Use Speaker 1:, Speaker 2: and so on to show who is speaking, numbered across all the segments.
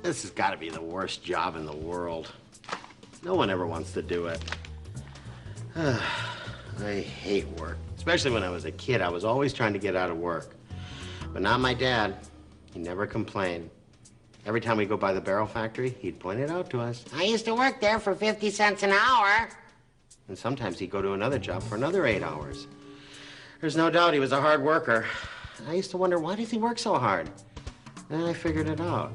Speaker 1: This has got to be the worst job in the world. No one ever wants to do it. I hate work. Especially when I was a kid. I was always trying to get out of work. But not my dad. He never complained. Every time we go by the barrel factory, he'd point it out to us. I used to work there for 50 cents an hour. And sometimes he'd go to another job for another 8 hours. There's no doubt he was a hard worker. I used to wonder, why does he work so hard? Then I figured it out.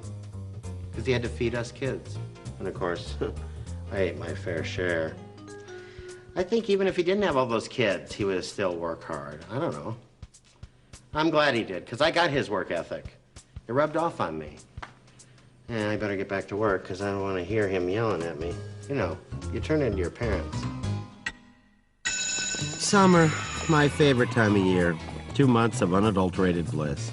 Speaker 1: Because he had to feed us kids. And of course, I ate my fair share. I think even if he didn't have all those kids, he would still work hard. I don't know. I'm glad he did, because I got his work ethic. It rubbed off on me. Yeah, I better get back to work, because I don't want to hear him yelling at me. You know, you turn into your parents. Summer, my favorite time of year. 2 months of unadulterated bliss.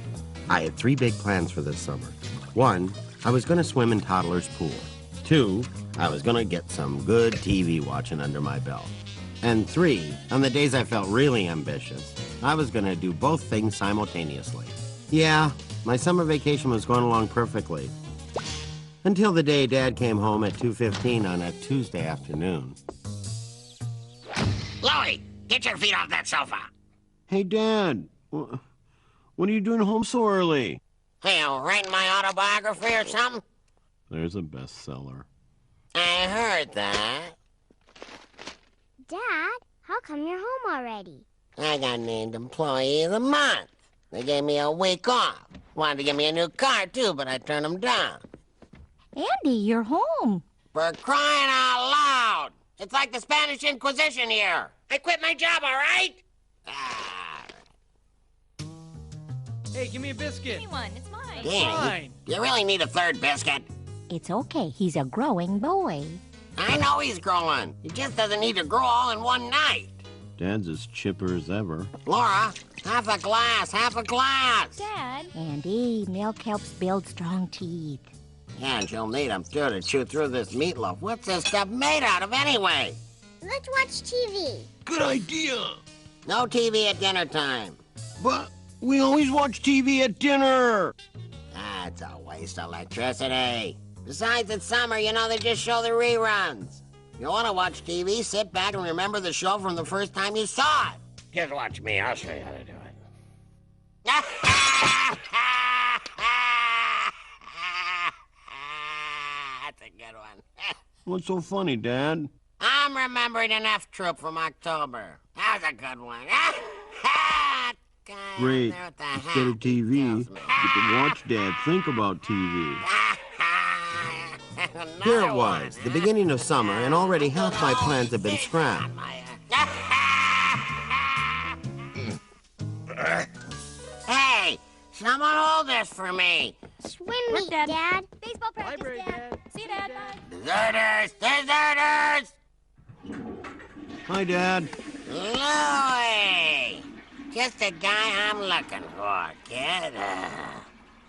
Speaker 1: I had 3 big plans for this summer. 1, I was going to swim in Toddler's pool. 2, I was going to get some good TV watching under my belt. And 3, on the days I felt really ambitious, I was going to do both things simultaneously. Yeah, my summer vacation was going along perfectly. Until the day Dad came home at 2:15 on a Tuesday afternoon.
Speaker 2: Louie, get your feet off that sofa.
Speaker 1: Hey, Dad, what are you doing home so early?
Speaker 2: Hey, you writing my autobiography or something?
Speaker 1: There's a bestseller.
Speaker 2: I heard that.
Speaker 3: Dad, how come you're home already?
Speaker 2: I got named Employee of the Month. They gave me a week off. Wanted to give me a new car, too, but I turned them down.
Speaker 4: Andy, you're home.
Speaker 2: For crying out loud! It's like the Spanish Inquisition here. I quit my job, all right?
Speaker 5: Hey, give me a biscuit.
Speaker 4: Give me one, it's mine.
Speaker 2: Damn,
Speaker 5: Fine.
Speaker 2: you really need a third biscuit?
Speaker 4: It's okay, he's a growing boy.
Speaker 2: I know he's growing. He just doesn't need to grow all in one night.
Speaker 1: Dad's as chipper as ever.
Speaker 2: Laura, half a glass, half a glass.
Speaker 4: Dad. Andy, milk helps build strong teeth.
Speaker 2: Yeah, and you'll need them, too, to chew through this meatloaf. What's this stuff made out of, anyway?
Speaker 3: Let's watch TV.
Speaker 1: Good idea.
Speaker 2: No TV at dinner time.
Speaker 1: But we always watch TV at dinner.
Speaker 2: That's a waste of electricity. Besides, it's summer, you know, they just show the reruns. You want to watch TV, sit back and remember the show from the first time you saw it. Just watch me, I'll show you how to do it. That's a good one.
Speaker 1: What's so funny, Dad?
Speaker 2: I'm remembering an F troop from October. That was a good one.
Speaker 1: Great. Instead of TV, you can watch Dad think about TV. Here it was, the beginning of summer, and already half my plans have been scrapped.
Speaker 2: Hey, someone hold this for me.
Speaker 3: Swim meet, Dad.
Speaker 4: Baseball practice,
Speaker 5: Library, Dad.
Speaker 4: See you, Dad.
Speaker 2: Deserters! Deserters!
Speaker 1: Hi, Dad.
Speaker 2: Louie! Just the guy I'm looking for, kid.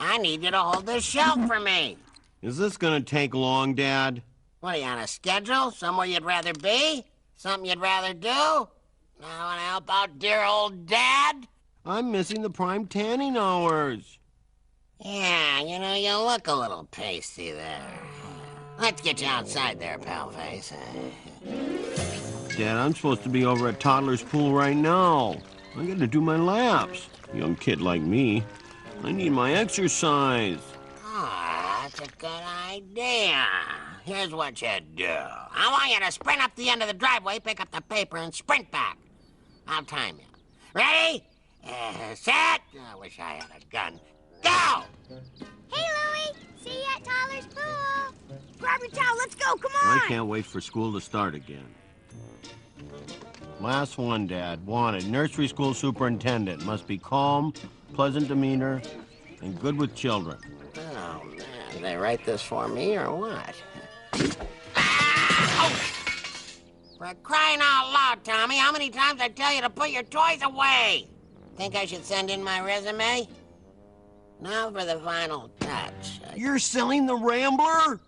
Speaker 2: I need you to hold this shelf for me.
Speaker 1: Is this gonna take long, Dad?
Speaker 2: What, are you on a schedule? Somewhere you'd rather be? Something you'd rather do? Now want to help out dear old Dad?
Speaker 1: I'm missing the prime tanning hours.
Speaker 2: Yeah, you know, you look a little pasty there. Let's get you outside there, pal face.
Speaker 1: Dad, I'm supposed to be over at Toddler's pool right now. I gotta do my laps. Young kid like me, I need my exercise.
Speaker 2: Oh, that's a good idea. Here's what you do. I want you to sprint up the end of the driveway, pick up the paper, and sprint back. I'll time you. Ready? Set. I wish I had a gun. Go!
Speaker 3: Hey, Louie. See you at Tyler's pool. Grab your towel. Let's go. Come on.
Speaker 1: I can't wait for school to start again. Last one, Dad. Wanted. Nursery school superintendent. Must be calm, pleasant demeanor, and good with children.
Speaker 2: Oh, man. Did they write this for me or what? Ah! Oh! For crying out loud, Tommy, how many times I tell you to put your toys away? Think I should send in my resume? Now for the final touch.
Speaker 1: You're selling the Rambler?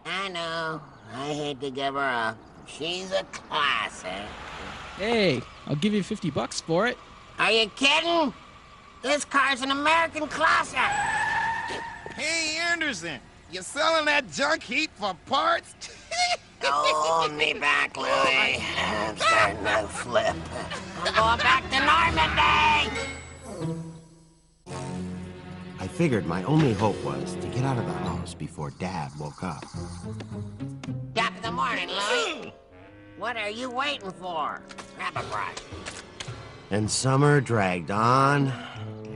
Speaker 2: I know. I hate to give her up. She's a classic.
Speaker 5: Hey, I'll give you $50 for it.
Speaker 2: Are you kidding? This car's an American classic.
Speaker 6: Hey, Anderson, you selling that junk heap for parts?
Speaker 2: Hold me back, Louie. I'm starting to flip. I'm going back to Normandy.
Speaker 1: I figured my only hope was to get out of the house before Dad woke up.
Speaker 2: Top of the morning, Louie. What are you waiting for? Grab a brush.
Speaker 1: And summer dragged on,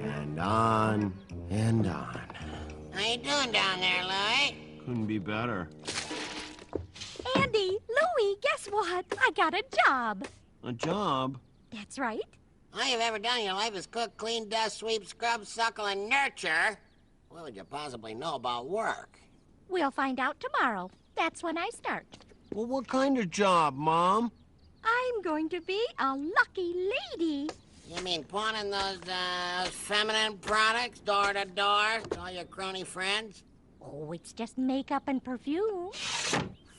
Speaker 1: and on, and on.
Speaker 2: How you doing down there, Louie?
Speaker 1: Couldn't be better.
Speaker 4: Andy, Louie, guess what? I got a job.
Speaker 1: A job?
Speaker 4: That's right.
Speaker 2: All you've ever done in your life is cook, clean, dust, sweep, scrub, suckle, and nurture. What would you possibly know about work?
Speaker 4: We'll find out tomorrow. That's when I start.
Speaker 1: Well, what kind of job, Mom?
Speaker 4: I'm going to be a lucky lady.
Speaker 2: You mean pawning those feminine products door to door to all your crony friends?
Speaker 4: Oh, it's just makeup and perfume.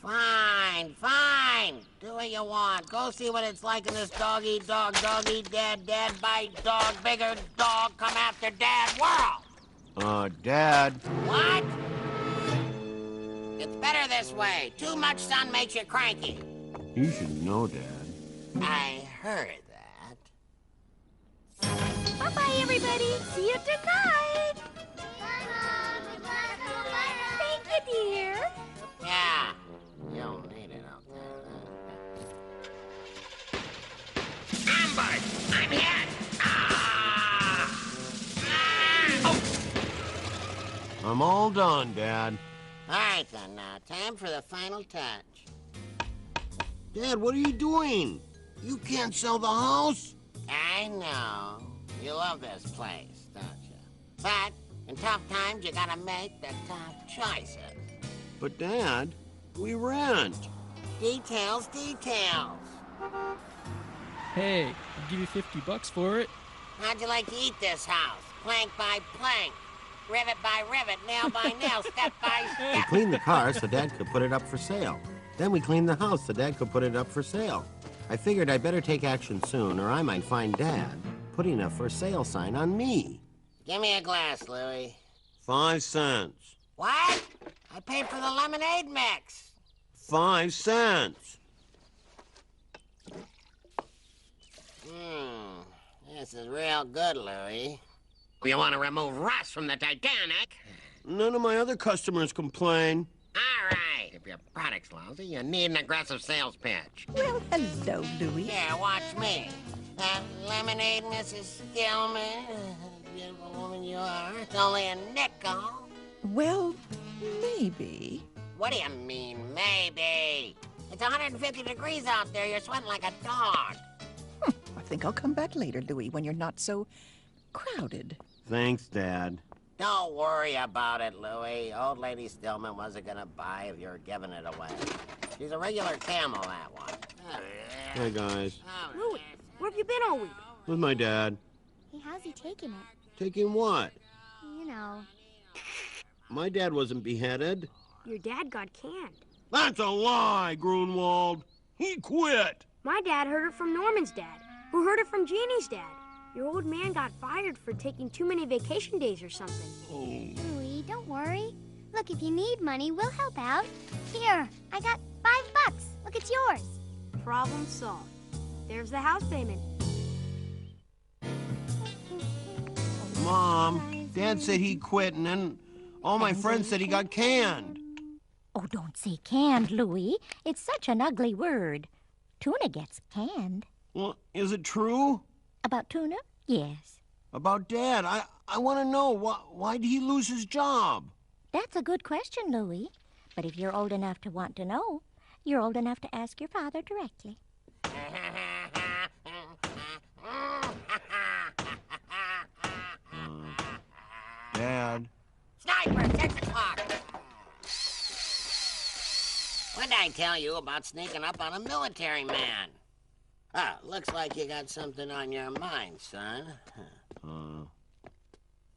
Speaker 2: Fine, fine. Do what you want. Go see what it's like in this dog-eat-dog, dog-eat-dad, dad-bite-dog, bigger dog, come after dad world.
Speaker 1: Dad.
Speaker 2: What? It's better this way. Too much sun makes you cranky.
Speaker 1: You should know, Dad.
Speaker 2: I heard that.
Speaker 4: Bye-bye, everybody. See you tonight. Thank you, dear.
Speaker 2: Yeah. You don't need it out there. Ambush! I'm hit! Ah! Ah! Oh!
Speaker 1: I'm all done, Dad.
Speaker 2: All right, then. Now, time for the final touch.
Speaker 1: Dad, what are you doing? You can't sell the house.
Speaker 2: I know. You love this place, don't you? But in tough times, you gotta make the tough choices.
Speaker 1: But, Dad, we rent.
Speaker 2: Details, details.
Speaker 5: Hey, I'll give you $50 for it.
Speaker 2: How'd you like to eat this house? Plank by plank, rivet by rivet, nail by nail, step by
Speaker 1: We
Speaker 2: step.
Speaker 1: cleaned the car so Dad could put it up for sale. Then we cleaned the house so Dad could put it up for sale. I figured I'd better take action soon, or I might find Dad putting a for sale sign on me.
Speaker 2: Give me a glass, Louie.
Speaker 1: 5 cents.
Speaker 2: What? I paid for the lemonade mix.
Speaker 1: 5 cents.
Speaker 2: This is real good, Louie. You want to remove rust from the Titanic?
Speaker 1: None of my other customers complain.
Speaker 2: All right. If your product's lousy, you need an aggressive sales pitch.
Speaker 7: Well, hello, Louie.
Speaker 2: Here, watch me. That lemonade, Mrs. Stillman. Beautiful woman you are. It's only a nickel.
Speaker 7: Well, maybe.
Speaker 2: What do you mean, maybe? It's 150 degrees out there. You're sweating like a dog.
Speaker 7: I think I'll come back later, Louie, when you're not so crowded.
Speaker 1: Thanks, Dad.
Speaker 2: Don't worry about it, Louie. Old Lady Stillman wasn't gonna buy if you were giving it away. She's a regular camel, that one.
Speaker 1: Hey, guys.
Speaker 3: Louie, where have you been all week?
Speaker 1: With my dad.
Speaker 3: Hey, how's he taking it?
Speaker 1: Taking what?
Speaker 3: You know,
Speaker 1: My dad wasn't beheaded.
Speaker 3: your dad got canned.
Speaker 1: That's a lie, Grunwald. He quit.
Speaker 3: My dad heard it from Norman's dad, who heard it from Jeannie's dad. Your old man got fired for taking too many vacation days or something.
Speaker 8: Louie, don't worry. Look, if you need money, we'll help out. Here, I got $5. Look, it's yours.
Speaker 3: Problem solved. There's the house payment.
Speaker 1: Mom, Dad said he quit, and then all my friends said he got canned.
Speaker 4: Oh, don't say canned, Louie. It's such an ugly word. Tuna gets canned.
Speaker 1: Well, is it true?
Speaker 4: About tuna? Yes.
Speaker 1: About Dad, I want to know, why did he lose his job?
Speaker 4: That's a good question, Louie. But if you're old enough to want to know, you're old enough to ask your father directly.
Speaker 1: Dad.
Speaker 2: Sniper, 6 o'clock. What did I tell you about sneaking up on a military man? Oh, looks like you got something on your mind, son. Come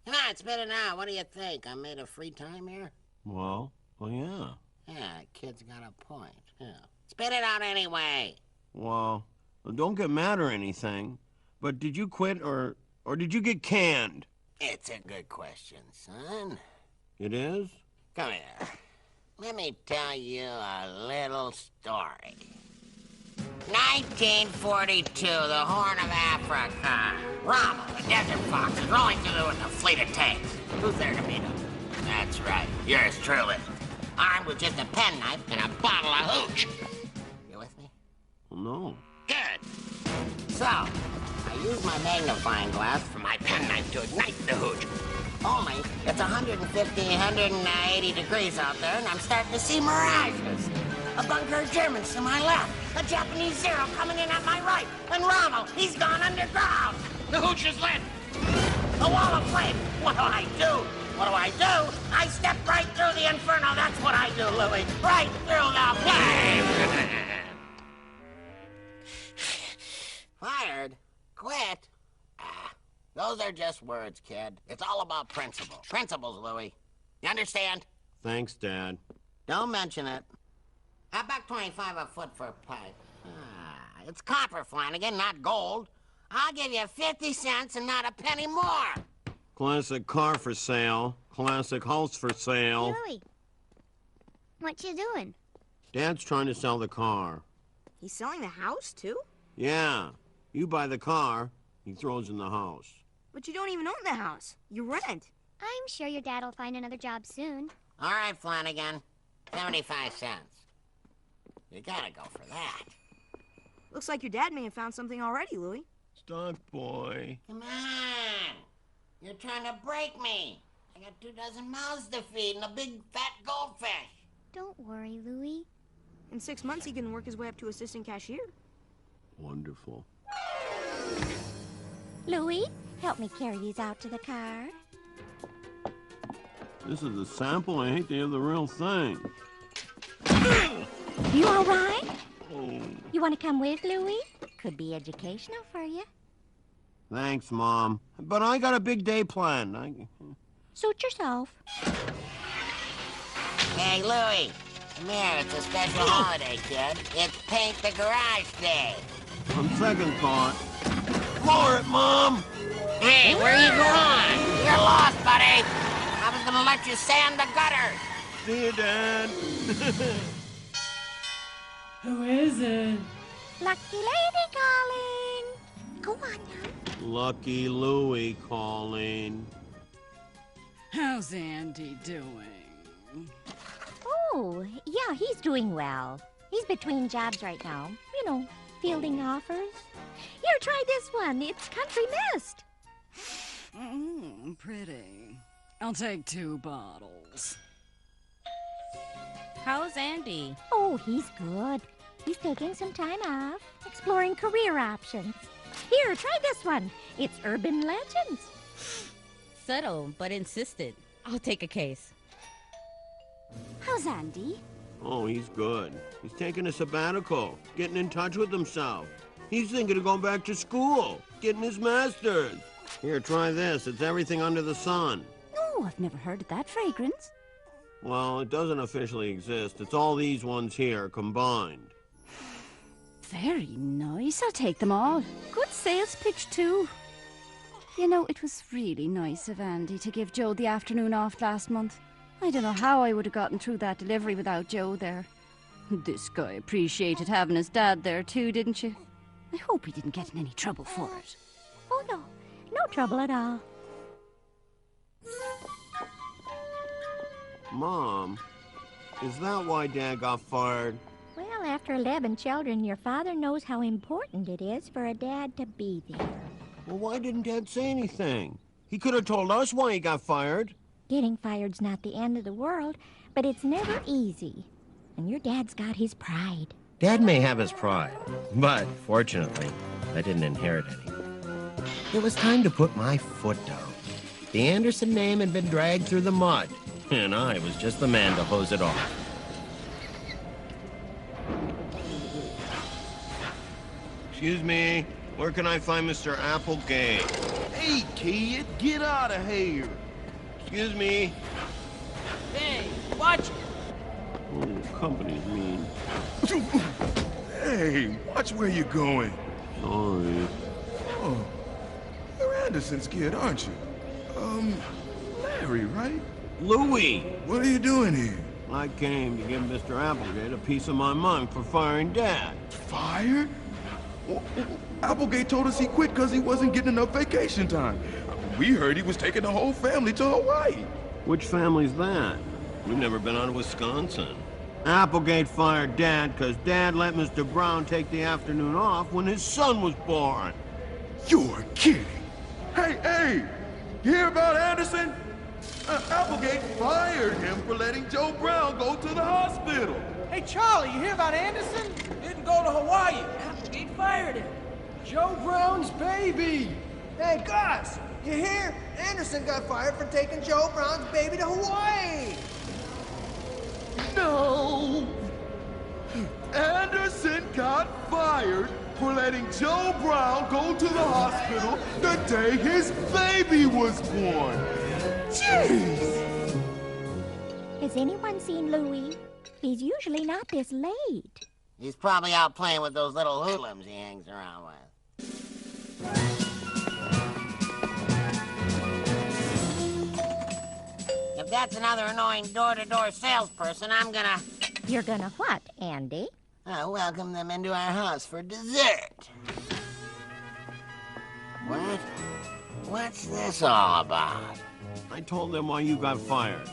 Speaker 2: on, spit it out. What do you think? I made a free time here?
Speaker 1: Well, yeah.
Speaker 2: Yeah, kid's got a point. Yeah. Spit it out anyway.
Speaker 1: Well, don't get mad or anything, but did you quit or Or did you get canned?
Speaker 2: It's a good question, son.
Speaker 1: It is?
Speaker 2: Come here. Let me tell you a little story. 1942, the Horn of Africa. Rommel, the Desert Fox, is rolling through with a fleet of tanks. Who's there to meet him? That's right, yours truly. Armed with just a penknife and a bottle of hooch. You with me?
Speaker 1: No.
Speaker 2: Good. So, I use my magnifying glass for my penknife to ignite the hooch. Only, it's 150, 180 degrees out there, and I'm starting to see mirages. A bunker of Germans to my left, a Japanese Zero coming in at my right, and Rommel, he's gone underground. The hooch is lit. A wall of flame. What do I do? What do I do? I step right through the inferno. That's what I do, Louie. Right through the flame. Fired? Quit? Those are just words, kid. It's all about principles. Principles, Louie. You understand?
Speaker 1: Thanks, Dad.
Speaker 2: Don't mention it. How about 25 a foot for a pipe? It's copper, Flanagan, not gold. I'll give you 50 cents and not a penny more.
Speaker 1: Classic car for sale. Classic house for sale.
Speaker 8: Louie, what you doing?
Speaker 1: Dad's trying to sell the car.
Speaker 9: He's selling the house, too?
Speaker 1: Yeah. You buy the car, he throws in the house.
Speaker 9: But you don't even own the house. You rent.
Speaker 8: I'm sure your dad will find another job soon.
Speaker 2: All right, Flanagan. 75 cents. You gotta go for that.
Speaker 9: Looks like your dad may have found something already, Louie.
Speaker 1: Stock boy.
Speaker 2: Come on. You're trying to break me. I got 24 mouths to feed and a big fat goldfish.
Speaker 8: Don't worry, Louie.
Speaker 9: In 6 months, he can work his way up to assistant cashier.
Speaker 1: Wonderful.
Speaker 4: Louie, help me carry these out to the car.
Speaker 1: This is a sample. I hate to hear the real thing.
Speaker 4: You all right?
Speaker 1: Oh.
Speaker 4: You want to come with, Louie? Could be educational for you.
Speaker 1: Thanks, Mom. But I got a big day planned.
Speaker 4: Suit yourself.
Speaker 2: Hey, Louie. Come here. It's a special holiday, kid. It's Paint the Garage Day.
Speaker 1: On second thought. Floor it, Mom!
Speaker 2: Hey, where you going? You're lost, buddy. I was gonna let you sand the gutter.
Speaker 1: See you, Dad.
Speaker 10: Who is it?
Speaker 4: Lucky lady calling. Go on now.
Speaker 1: Lucky Louie calling.
Speaker 10: How's Andy doing?
Speaker 4: Oh, yeah, he's doing well. He's between jobs right now. You know, fielding offers. Here, try this one. It's Country Mist.
Speaker 10: Pretty. I'll take 2 bottles.
Speaker 11: How's Andy?
Speaker 4: Oh, he's good. He's taking some time off, exploring career options. Here, try this one. It's Urban Legends.
Speaker 11: Subtle, but insistent. I'll take a case.
Speaker 9: How's Andy?
Speaker 1: Oh, he's good. He's taking a sabbatical, getting in touch with himself. He's thinking of going back to school, getting his master's. Here, try this. It's everything under the sun.
Speaker 9: Oh, I've never heard of that fragrance.
Speaker 1: Well, it doesn't officially exist. It's all these ones here combined.
Speaker 9: Very nice. I'll take them all. Good sales pitch, too. You know, it was really nice of Andy to give Joe the afternoon off last month. I don't know how I would have gotten through that delivery without Joe there. This guy appreciated having his dad there, too, didn't you? I hope he didn't get in any trouble for it.
Speaker 4: Oh, no. No trouble at all.
Speaker 1: Mom, is that why Dad got fired?
Speaker 4: Well, after 11 children, your father knows how important it is for a dad to be there.
Speaker 1: Well, why didn't Dad say anything? He could have told us why he got fired.
Speaker 4: Getting fired's not the end of the world, but it's never easy. And your dad's got his pride.
Speaker 1: Dad may have his pride, but fortunately, I didn't inherit any. It was time to put my foot down. The Anderson name had been dragged through the mud, and I was just the man to hose it off. Excuse me, where can I find Mr. Applegate?
Speaker 6: Hey, kid, get out of here.
Speaker 1: Excuse me.
Speaker 11: Hey, watch it.
Speaker 1: Oh, company's mean.
Speaker 6: Hey, watch where you're going.
Speaker 1: Sorry.
Speaker 6: Oh, you're
Speaker 12: Anderson's kid, aren't you? Larry, right?
Speaker 13: Louie!
Speaker 12: What are you doing here?
Speaker 13: I came to give Mr. Applegate a piece of my mind for firing Dad.
Speaker 12: Fired? Applegate told us he quit because he wasn't getting enough vacation time. We heard he was taking the whole family to Hawaii.
Speaker 13: Which family's that? We've never been out of Wisconsin. Applegate fired Dad because Dad let Mr. Brown take the afternoon off when his son was born.
Speaker 12: You're kidding. Hey! You hear about Anderson? Applegate fired him for letting Joe Brown go to the hospital.
Speaker 14: Hey, Charlie, you hear about Anderson? Didn't go to Hawaii. Applegate fired him. Joe Brown's baby. Hey, Gus, you hear? Anderson got fired for taking Joe Brown's baby to Hawaii.
Speaker 12: No! Anderson got fired for letting Joe Brown go to the hospital the day his baby was born. Jeez!
Speaker 4: Has anyone seen Louie? He's usually not this late.
Speaker 2: He's probably out playing with those little hoodlums he hangs around with. If that's another annoying door-to-door salesperson, I'm gonna...
Speaker 4: You're gonna what, Andy?
Speaker 2: Welcome them into our house for dessert. What? What's this all about?
Speaker 13: I told them why you got fired.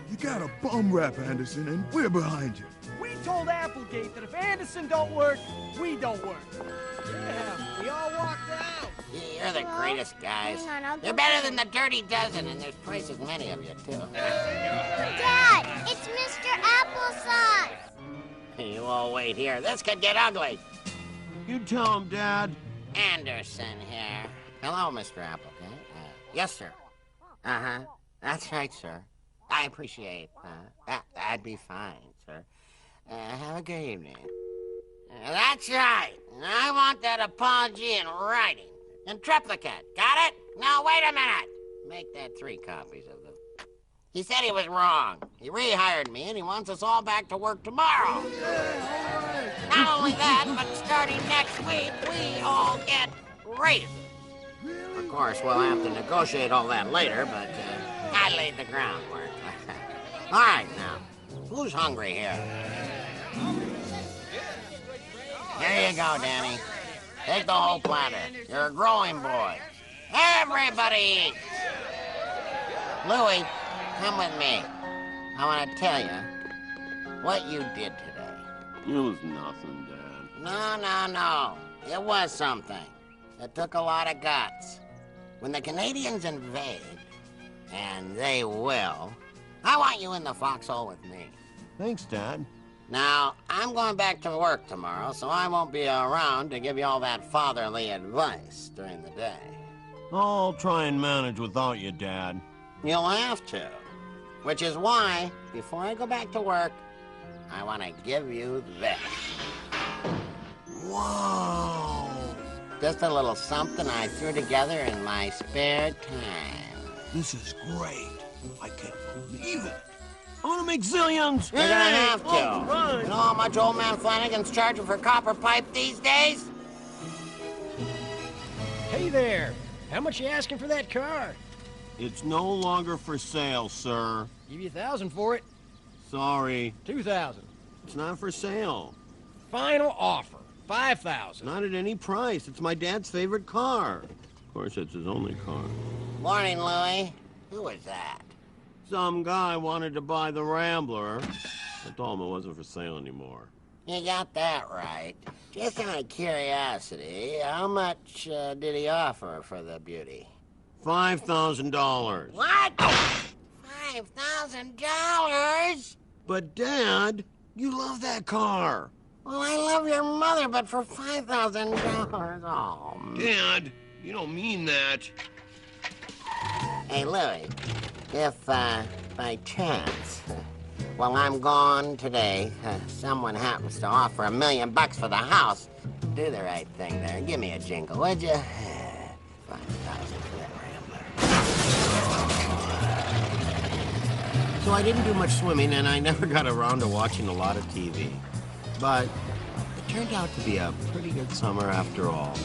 Speaker 12: You got a bum rap, Anderson, and we're behind you.
Speaker 14: We told Applegate that if Anderson don't work, we don't work. Yeah, we all walked out.
Speaker 2: You're the greatest guys. You're better than the Dirty Dozen, and there's twice as many of you, too.
Speaker 8: Dad, it's Mr. Applesauce.
Speaker 2: You all wait here. This could get ugly.
Speaker 13: You tell him, Dad.
Speaker 2: Anderson here. Hello, Mr. Applegate. Yes, sir. Uh-huh. That's right, sir. I appreciate that. That'd be fine, sir. Have a good evening. That's right. I want that apology in writing. In triplicate. Got it? Now, wait a minute. Make that 3 copies of them. He said he was wrong. He rehired me, and he wants us all back to work tomorrow. Not only that, but starting next week, we all get raises. Of course, we'll have to negotiate all that later, but I laid the groundwork. All right, now, who's hungry here? Here you go, Danny. Take the whole platter. You're a growing boy. Everybody eat. Louie, come with me. I want to tell you what you did today.
Speaker 13: It was nothing, Dad.
Speaker 2: No. It was something. It took a lot of guts. When the Canadians invade, and they will, I want you in the foxhole with me.
Speaker 13: Thanks, Dad.
Speaker 2: Now, I'm going back to work tomorrow, so I won't be around to give you all that fatherly advice during the day.
Speaker 13: I'll try and manage without you, Dad.
Speaker 2: You'll have to. Which is why, before I go back to work, I want to give you this.
Speaker 13: Whoa!
Speaker 2: Just a little something I threw together in my spare time.
Speaker 13: This is great. I can't believe it. I want to make zillions.
Speaker 2: You're gonna have to.
Speaker 13: Right.
Speaker 2: You know how much old man Flanagan's charging for copper pipe these days?
Speaker 14: Hey there. How much you asking for that car?
Speaker 13: It's no longer for sale, sir.
Speaker 14: Give you $1,000 for it.
Speaker 13: Sorry.
Speaker 14: $2,000.
Speaker 13: It's not for sale.
Speaker 14: Final offer. $5,000.
Speaker 13: Not at any price. It's my dad's favorite car. Of course, it's his only car.
Speaker 2: Morning, Louie. Who was that?
Speaker 13: Some guy wanted to buy the Rambler. I told him it wasn't for sale anymore.
Speaker 2: You got that right. Just out of curiosity, how much did he offer for the beauty?
Speaker 13: $5,000.
Speaker 2: What? $5,000?
Speaker 13: But, Dad, you love that car.
Speaker 2: Well, I love your mother, but for $5,000, oh.
Speaker 13: Dad, you don't mean that.
Speaker 2: Hey, Louie, if, by chance, while I'm gone today, someone happens to offer $1 million for the house, do the right thing there. Give me a jingle, would you? $5,000 for that Rambler.
Speaker 13: So I didn't do much swimming, and I never got around to watching a lot of TV. But it turned out to be a pretty good summer after all.